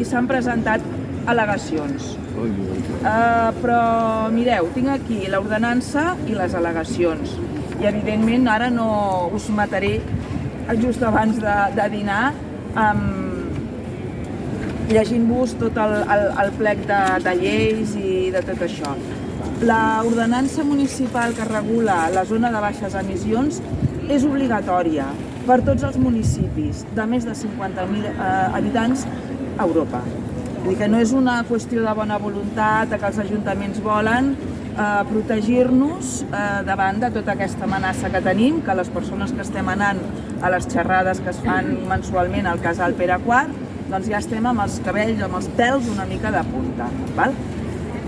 s'han presentat al·legacions. Però mireu, tinc aquí l'ordenança i les al·legacions. I evidentment ara no us mataré just abans de dinar llegint-vos tot el plec de lleis i de tot això. L'ordenança municipal que regula la zona de baixes emissions és obligatòria per tots els municipis de més de 50.000 habitants a Europa. Vull dir que no és una qüestió de bona voluntat, que els ajuntaments volen protegir-nos davant de tota aquesta amenaça que tenim, que les persones que estem anant a les xerrades que es fan mensualment al casal Pere IV, doncs ja estem amb els cabells, amb els pèls una mica de punta.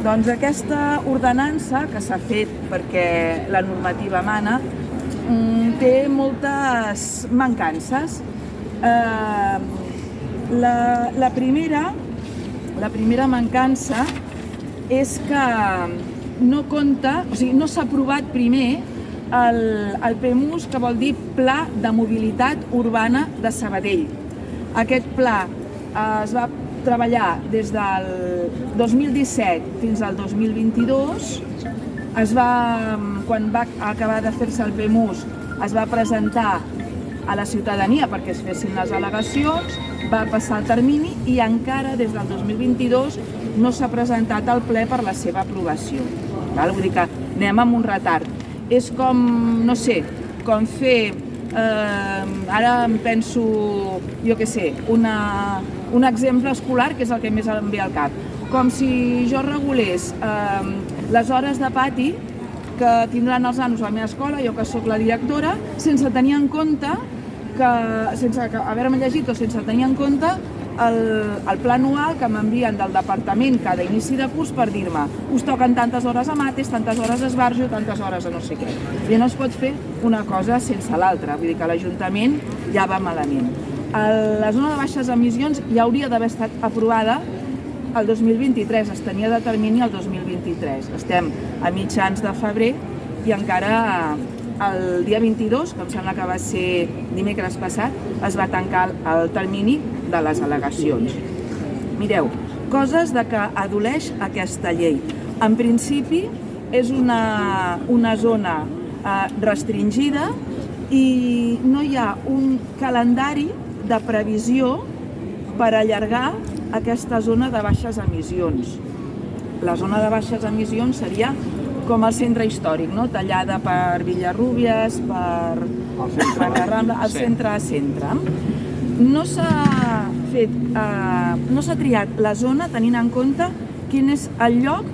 Doncs aquesta ordenança que s'ha fet perquè la normativa mana té moltes mancances. La primera mancança és que no compta, o sigui, no s'ha aprovat primer el PMUS, que vol dir Pla de Mobilitat Urbana de Sabadell. Aquest pla es va treballar des del 2017 fins al 2022. Quan va acabar de fer-se el PMUS, es va presentar a la ciutadania perquè es fessin les al·legacions, va passar el termini i encara des del 2022 no s'ha presentat al ple per la seva aprovació. Vull dir que anem amb un retard. És com, no sé, com fer, ara em penso, jo què sé, un exemple escolar que és el que més em ve al cap. Com si jo regulés les hores de pati que tindran els nanos a la meva escola, jo que sóc la directora, sense tenir en compte sense haver-me llegit o sense tenir en compte el pla anual que m'envien del departament cada inici de curs per dir-me us toquen tantes hores a mates, tantes hores a esbarjo, tantes hores a no sé què. I no es pot fer una cosa sense l'altra, vull dir que l'Ajuntament ja va malament. La zona de baixes emissions ja hauria d'haver estat aprovada el 2023, es tenia de termini el 2023. Estem a mitjans de febrer i encara el dia 22, que em sembla que va ser dimecres passat, es va tancar el termini de les al·legacions. Mireu, coses de que adoleix aquesta llei. En principi és una zona restringida i no hi ha un calendari de previsió per allargar aquesta zona de baixes emissions. La zona de baixes emissions seria com el centre històric, tallada per Villarrúbies, per la Rambla, el centre-centre. No s'ha triat la zona tenint en compte quin és el lloc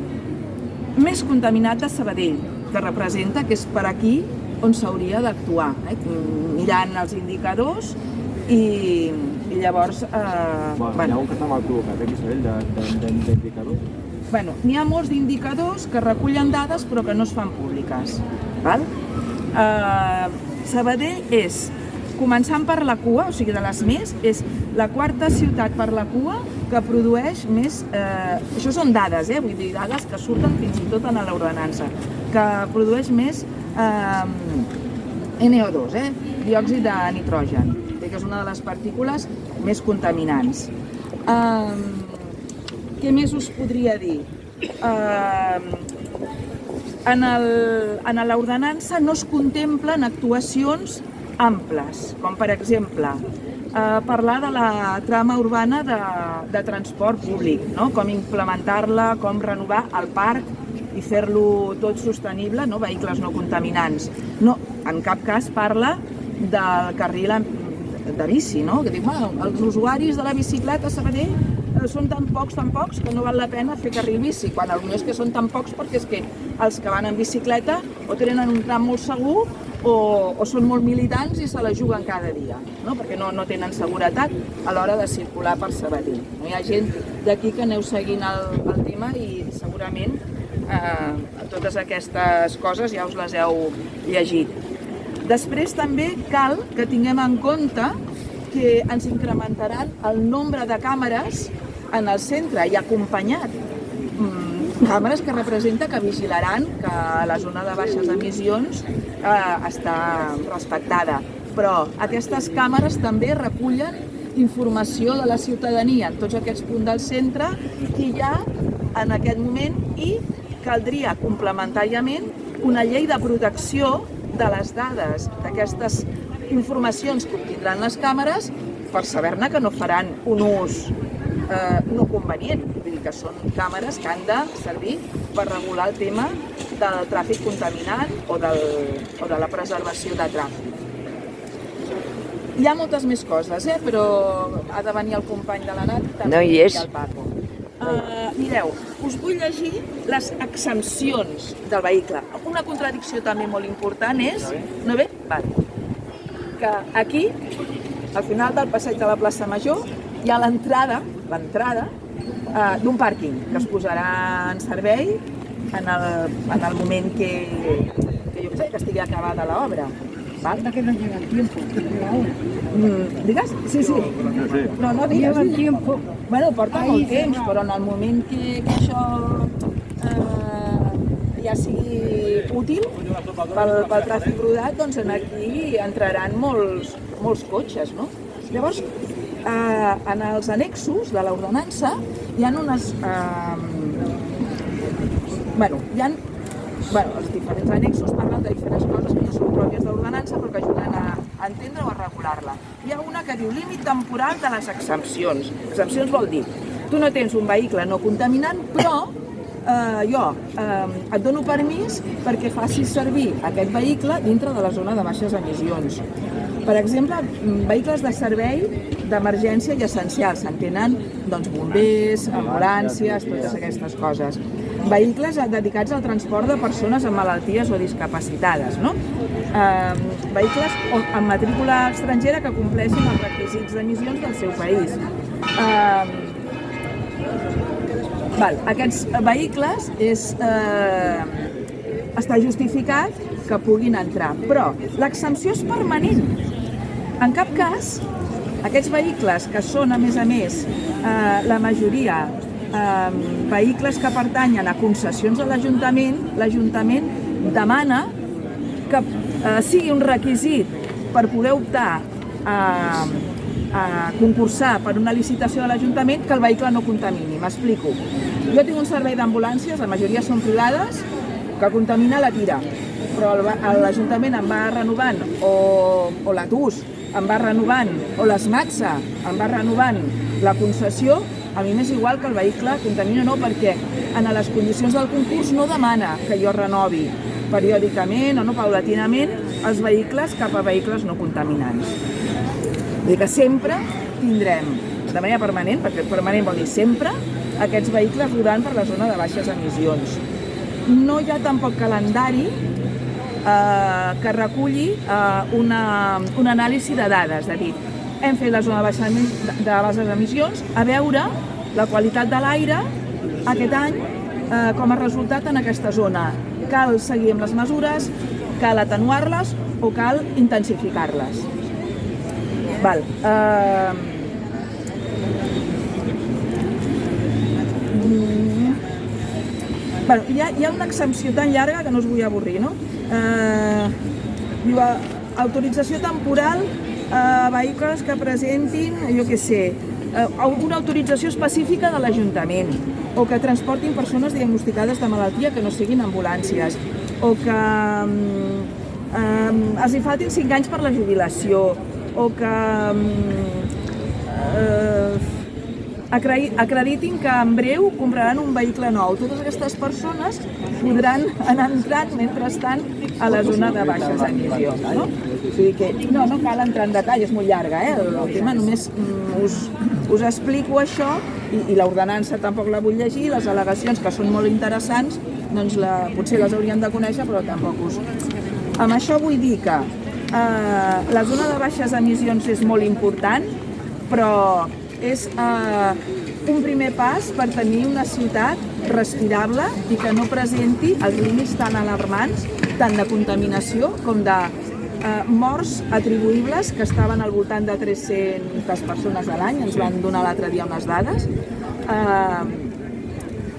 més contaminat de Sabadell, que representa que és per aquí on s'hauria d'actuar, mirant els indicadors i llavors... Hi ha un que està mal col·locat aquí a Sabadell d'indicadors? N'hi ha molts d'indicadors que recullen dades però que no es fan públiques. Sabadell és, començant per la cua, o sigui de les més, és la quarta ciutat per la cua que produeix més, això són dades, vull dir dades que surten fins i tot en l'ordenança, que produeix més NO2, diòxid de nitrogen, que és una de les partícules més contaminants. Què més us podria dir? En l'ordenança no es contemplen actuacions amples, com per exemple parlar de la trama urbana de transport públic, com implementar-la, com renovar el parc i fer-lo tot sostenible, vehicles no contaminants. No, en cap cas parla del carril de bici, que diu, els usuaris de la bicicleta a Sabadell són tan pocs que no val la pena fer carril bici, quan potser és que són tan pocs perquè és que els que van en bicicleta o tenen un tram molt segur o són molt militants i se la juguen cada dia, perquè no tenen seguretat a l'hora de circular per Sabadell. Hi ha gent d'aquí que aneu seguint el tema i segurament totes aquestes coses ja us les heu llegit. Després també cal que tinguem en compte que ens incrementaran el nombre de càmeres en el centre i acompanyat. Càmeres que representa que vigilaran que la zona de baixes emissions està respectada. Però aquestes càmeres també recullen informació de la ciutadania en tots aquests punts del centre que hi ha en aquest moment i caldria complementàriament una llei de protecció de les dades d'aquestes informacions que obtindran les càmeres per saber-ne que no faran un ús no convenient. Vull dir que són càmeres que han de servir per regular el tema del tràfic contaminant o de la preservació de tràfic. Hi ha moltes més coses, però ha de venir el company de la Nat i també el Paco. Mireu, us vull llegir les exempcions del vehicle. Una contradicció també molt important és... No bé? Vale. Que aquí, al final del passeig de la plaça Major, hi ha l'entrada d'un pàrquing que es posarà en servei en el moment que estigui acabada l'obra. Que no lleva el tiempo. ¿Digues? Sí. No digues. Lleva el tiempo. Bueno, porta molt temps, però en el moment que això ja sigui útil pel tràfic rodat, doncs aquí entraran molts cotxes, no? Llavors, en els annexos de l'ordenança hi ha unes... els diferents annexos parlen de diferents coses que no són pròpies de l'ordenança però que ajuden a entendre o a regular-la. Hi ha una que diu límit temporal de les exempcions. Exempcions vol dir, tu no tens un vehicle no contaminant, però jo et dono permís perquè facis servir aquest vehicle dintre de la zona de baixes emissions. Per exemple, vehicles de servei d'emergència i essencials, s'entenen bombers, ambulàncies, totes aquestes coses. Vehicles dedicats al transport de persones amb malalties o discapacitades, no? Vehicles amb matrícula estrangera que compleixin els requisits d'emissions del seu país. Aquests vehicles està justificat que puguin entrar, però l'exempció és permanent. En cap cas, aquests vehicles que són, a més, la majoria vehicles que pertanyen a concessions de l'Ajuntament demana que sigui un requisit per poder optar a concursar per una licitació de l'Ajuntament que el vehicle no contamini. M'explico. Jo tinc un servei d'ambulàncies, la majoria són privades, que contamina la tira, però l'Ajuntament em va renovant, o la TUS em va renovant, o l'ESMATSA em va renovant la concessió. A mi m'és igual que el vehicle contamina o no, perquè en les condicions del concurs no demana que jo renovi periòdicament o no paulatinament els vehicles cap a vehicles no contaminants. Vull dir que sempre tindrem, de manera permanent, perquè permanent vol dir sempre, aquests vehicles rodant per la zona de baixes emissions. No hi ha tampoc calendari que reculli una anàlisi de dades, és a dir, hem fet la zona de baixes emissions, a veure la qualitat de l'aire aquest any com a resultat en aquesta zona. Cal seguir amb les mesures, cal atenuar-les o cal intensificar-les. Hi ha una exempció tan llarga que no us vull avorrir, no? Diu, autorització temporal a vehicles que presentin, una autorització específica de l'Ajuntament, o que transportin persones diagnosticades de malaltia que no siguin ambulàncies, o que els hi faltin 5 anys per la jubilació, o que acreditin que en breu compraran un vehicle nou. Totes aquestes persones podran anar entrant mentrestant a la zona de baixes emissions, no? O sigui que no cal entrar en detall, és molt llarga, el tema, només us explico això i l'ordenança tampoc la vull llegir, les al·legacions que són molt interessants, doncs potser les hauríem de conèixer, però tampoc us... Amb això vull dir que la zona de baixes emissions és molt important, però és un primer pas per tenir una ciutat respirable i que no presenti els límits tan alarmants, tant de contaminació com de morts atribuïbles, que estaven al voltant de 300 persones a l'any, ens van donar l'altre dia unes dades,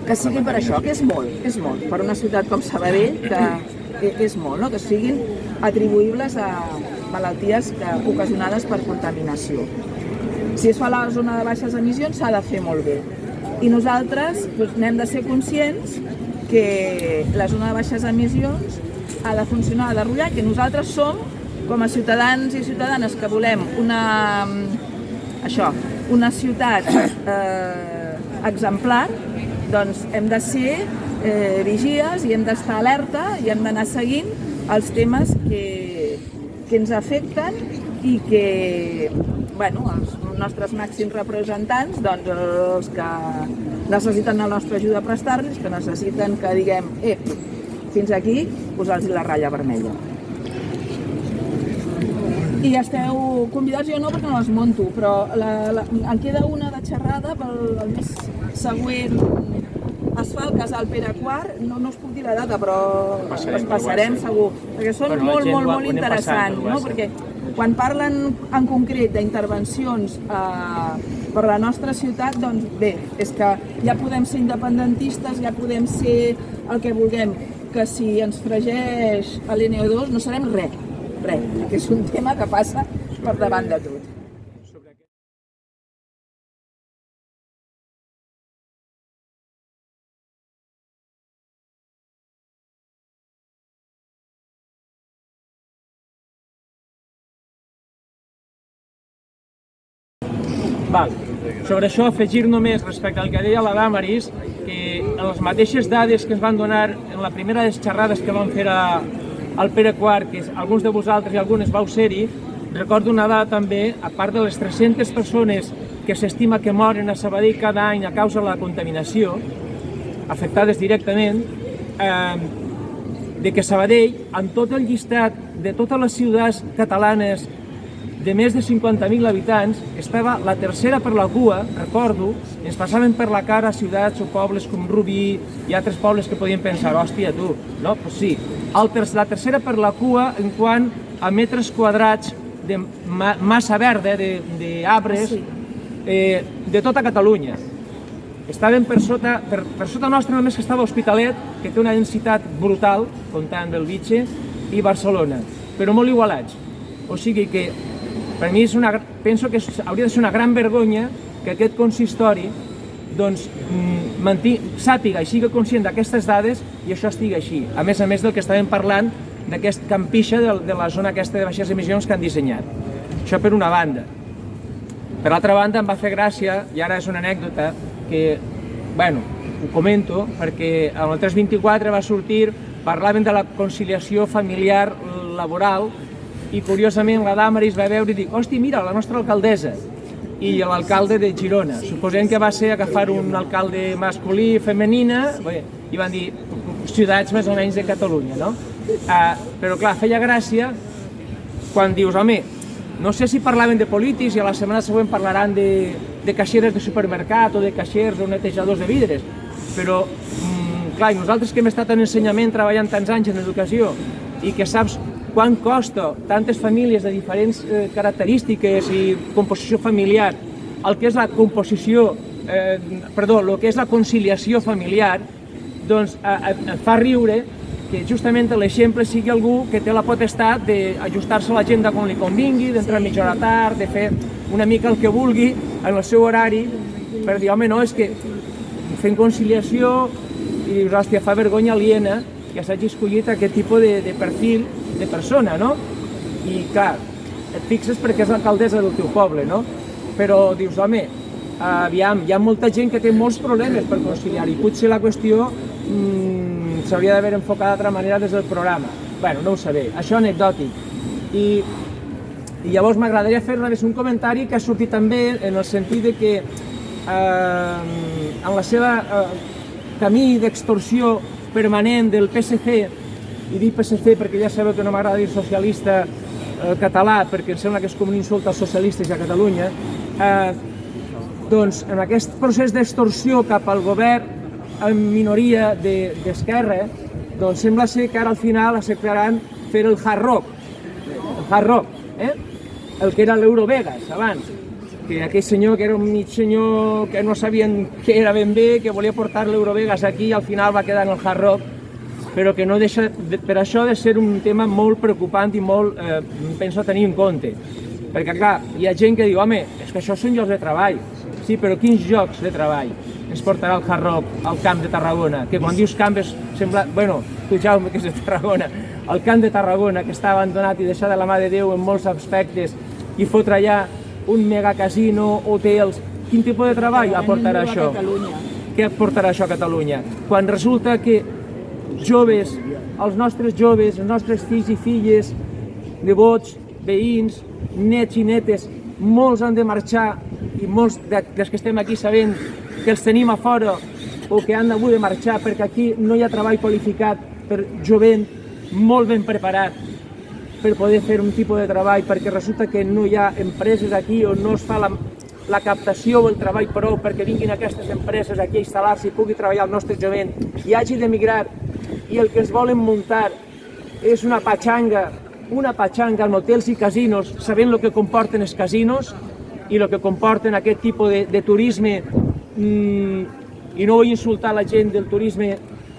que siguin per això, que és molt, per una ciutat com Sabadell, que és molt, no? Que siguin atribuïbles a malalties ocasionades per contaminació. Si es fa a la zona de baixes emissions s'ha de fer molt bé. I nosaltres n'hem de ser conscients que la zona de baixes emissions ha de funcionar, ha de rotllar, que nosaltres som, com a ciutadans i ciutadanes que volem una ciutat exemplar, doncs hem de ser vigies i hem d'estar alerta i hem d'anar seguint els temes que ens afecten i que els nostres màxims representants, doncs els que necessiten la nostra ajuda a prestar-los, que necessiten que diguem fins aquí, posar-los la ratlla vermella. I esteu convidats, jo no perquè no les monto, però en queda una de xerrada pel mes següent asfalt, Casal Pere IV, no us puc dir la data, però les passarem segur, perquè són molt interessants, no? Perquè quan parlen en concret d'intervencions per la nostra ciutat, doncs bé, és que ja podem ser independentistes, ja podem ser el que vulguem, que si ens fregeix l'NO2 no serem res, que és un tema que passa per davant de tot. Sobre això, afegir només respecte al que deia la Damaris, que les mateixes dades que es van donar en la primera de les xerrades que vam fer al Pere IV, que alguns de vosaltres i algunes vau ser-hi, recordo una dada també, a part de les 300 persones que s'estima que moren a Sabadell cada any a causa de la contaminació, afectades directament, de que Sabadell, en tot el llistat de totes les ciutats catalanes de més de 50.000 habitants, estava la tercera per la cua, recordo, ens passaven per la cara ciutats o pobles com Rubí i altres pobles que podien pensar, hòstia, tu, no? Doncs sí, la tercera per la cua en quant a metres quadrats de massa verda, d'arbres, de tota Catalunya. Estàvem per sota nostra només que estava Hospitalet, que té una densitat brutal, comptant Bellvitge, i Barcelona, però molt igualats. O sigui que per mi penso que hauria de ser una gran vergonya que aquest consistori sàpiga i sigui conscient d'aquestes dades i això estigui així, a més del que estàvem parlant d'aquest campixa de la zona aquesta de baixes emissions que han dissenyat. Això per una banda. Per l'altra banda em va fer gràcia, i ara és una anècdota, que, ho comento, perquè en el 324 va sortir, parlaven de la conciliació familiar laboral, i curiosament la Damaris va veure i dic, hòstia, mira, la nostra alcaldessa i l'alcalde de Girona. Suposem que va ser agafar un alcalde masculí i femenina i van dir ciutats més o menys de Catalunya, no? Però clar, feia gràcia quan dius, home, no sé si parlaven de polítics i a la setmana següent parlaran de caixeres de supermercat o de caixers o netejadors de vidres, però clar, nosaltres que hem estat en ensenyament treballant tants anys en educació i que saps quant costa tantes famílies de diferents característiques i composició familiar, el que és la conciliació familiar, doncs et fa riure que justament l'exemple sigui algú que té la potestat d'ajustar-se a l'agenda quan li convingui, d'entrar mitja hora tard, de fer una mica el que vulgui en el seu horari, per dir, home, no, és que fent conciliació i dius, hòstia, fa vergonya aliena que s'hagi escollit aquest tipus de perfil de persona, no? I clar, et fixes perquè és l'alcaldessa del teu poble, no? Però dius, home, aviam, hi ha molta gent que té molts problemes per conciliar i potser la qüestió s'hauria d'haver enfocat d'altra manera des del programa. Bé, no ho sé bé, això anecdòtic. I llavors m'agradaria fer-ne un comentari que ha sortit també en el sentit de que en la seva camí d'extorsió permanent del PSC, i dic PSC perquè ja sabeu que no m'agrada dir socialista català perquè em sembla que és com un insult als socialistes a Catalunya, doncs en aquest procés d'extorsió cap al govern en minoria d'esquerra, doncs sembla ser que ara al final acceptaran fer el hard rock, el que era l'Eurovegas abans, que aquell senyor que era un mig senyor que no sabien què era ben bé, que volia portar l'Eurovegas aquí i al final va quedar en el hard rock, però que no deixa per això de ser un tema molt preocupant i molt, penso, a tenir en compte. Perquè, clar, hi ha gent que diu, home, és que això són llocs de treball. Sí, però quins llocs de treball ens portarà el Hard Rock al Camp de Tarragona? Que quan dius camp és, sembla, bueno, tu Jaume, que és de Tarragona, el Camp de Tarragona, que està abandonat i deixat de la mà de Déu en molts aspectes, i fotre allà un megacasino, hotels, quin tipus de treball aportarà això? Què aportarà això a Catalunya? Quan resulta que joves, els nostres joves, els nostres fills i filles, nebots, veïns, nets i netes, molts han de marxar i molts dels que estem aquí sabent que els tenim a fora o que han d'haver de marxar perquè aquí no hi ha treball qualificat per jovent molt ben preparat per poder fer un tipus de treball, perquè resulta que no hi ha empreses aquí on no es fa la captació o el treball prou perquè vinguin aquestes empreses aquí a instal·lar-se i pugui treballar el nostre jovent i hagi d'emigrar, i el que es volen muntar és una patxanga en hotels i casinos, sabent el que comporten els casinos i el que comporten aquest tipus de turisme, i no vull insultar la gent del turisme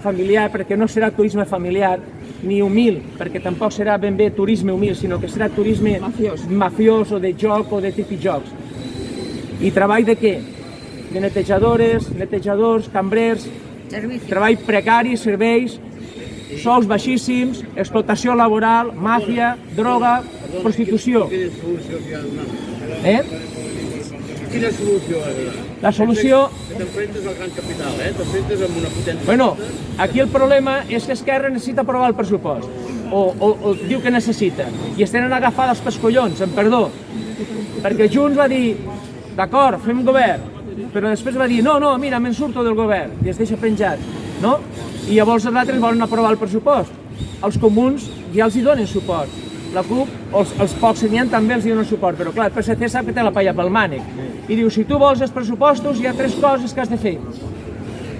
familiar, perquè no serà turisme familiar ni humil, perquè tampoc serà ben bé turisme humil, sinó que serà turisme mafiós o de joc o de tipijocs. I treball de què? De netejadores, netejadors, cambrers, treball precari, serveis, sous baixíssims, explotació laboral, màfia, droga, prostitució. Quina solució és? La solució... Que t'enfrentes al gran capital, t'enfrentes amb una potència... Bueno, aquí el problema és que Esquerra necessita aprovar el pressupost, o diu que necessita, i es tenen agafades pels collons, amb perdó, perquè Junts va dir, d'acord, fem govern, però després va dir, no, mira, me'n surto del govern, i es deixa penjat, no? I llavors els altres volen aprovar el pressupost. Els comuns ja els hi donen suport. La CUP, els pocs que n'hi ha també els hi donen suport, però clar, el PSC sap que té la palla pel mànec. I diu, si tu vols els pressupostos, hi ha 3 coses que has de fer.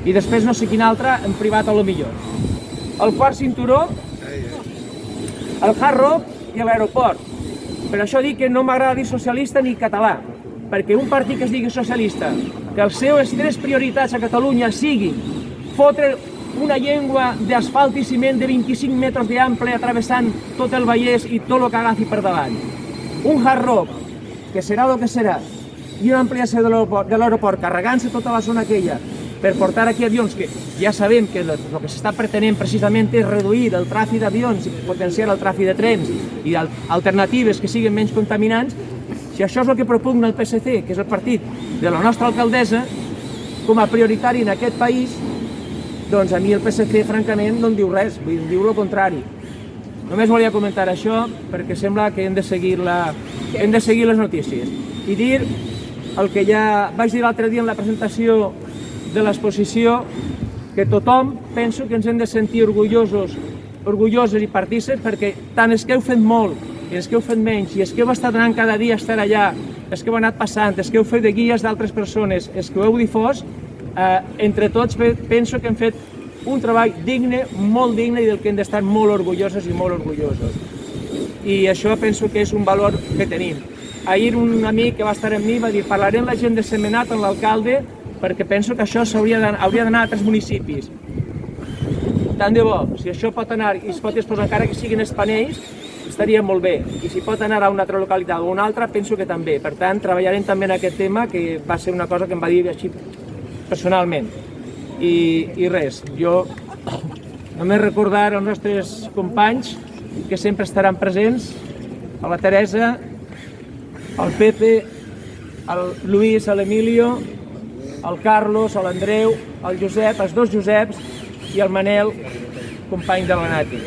I després no sé quina altra, en privat a lo millor. El quart cinturó, el Hard Rock i l'aeroport. Per això dic que no m'agrada dir socialista ni català, perquè un partit que es digui socialista, que les seves 3 prioritats a Catalunya siguin fotre una llengua d'asfalt i ciment de 25 metres d'ample travessant tot el Vallès i tot el que agafi per davant. Un Hard Rock, que serà el que serà, i una ampliació de l'aeroport carregant-se tota la zona aquella per portar aquí avions, que ja sabem que el que s'està pretenent precisament és reduir el tràfic d'avions i potenciar el tràfic de trens i alternatives que siguin menys contaminants. Si això és el que propugna el PSC, que és el partit de la nostra alcaldessa, com a prioritari en aquest país, doncs a mi el PSC, francament, no em diu res, em diu el contrari. Només volia comentar això perquè sembla que hem de seguir les notícies. I dir el que ja vaig dir l'altre dia en la presentació de l'exposició, que tothom penso que ens hem de sentir orgullosos i partícips, perquè tant els que heu fet molt, i els que heu fet menys, i els que heu estat anant cada dia a estar allà, els que heu anat passant, els que heu fet de guies d'altres persones, els que ho heu difós, entre tots penso que hem fet un treball digne, molt digne, i del que hem d'estar molt orgullosos i molt orgullosos. I això penso que és un valor que tenim. Ahir un amic que va estar amb mi va dir, parlaré amb la gent de Sentmenat, amb l'alcalde, perquè penso que això hauria d'anar a altres municipis. Tant de bo, si això pot anar i es pot exposar encara que siguin espanells, estaria molt bé. I si pot anar a una altra localitat o una altra, penso que també. Per tant, treballarem també en aquest tema, que va ser una cosa que em va dir així personalment. I res, jo només recordar als nostres companys que sempre estaran presents, a la Teresa, al Pepe, al Luis, a l'Emilio, al Carlos, a l'Andreu, al Josep, els 2 Joseps i al Manel, company de la Nati.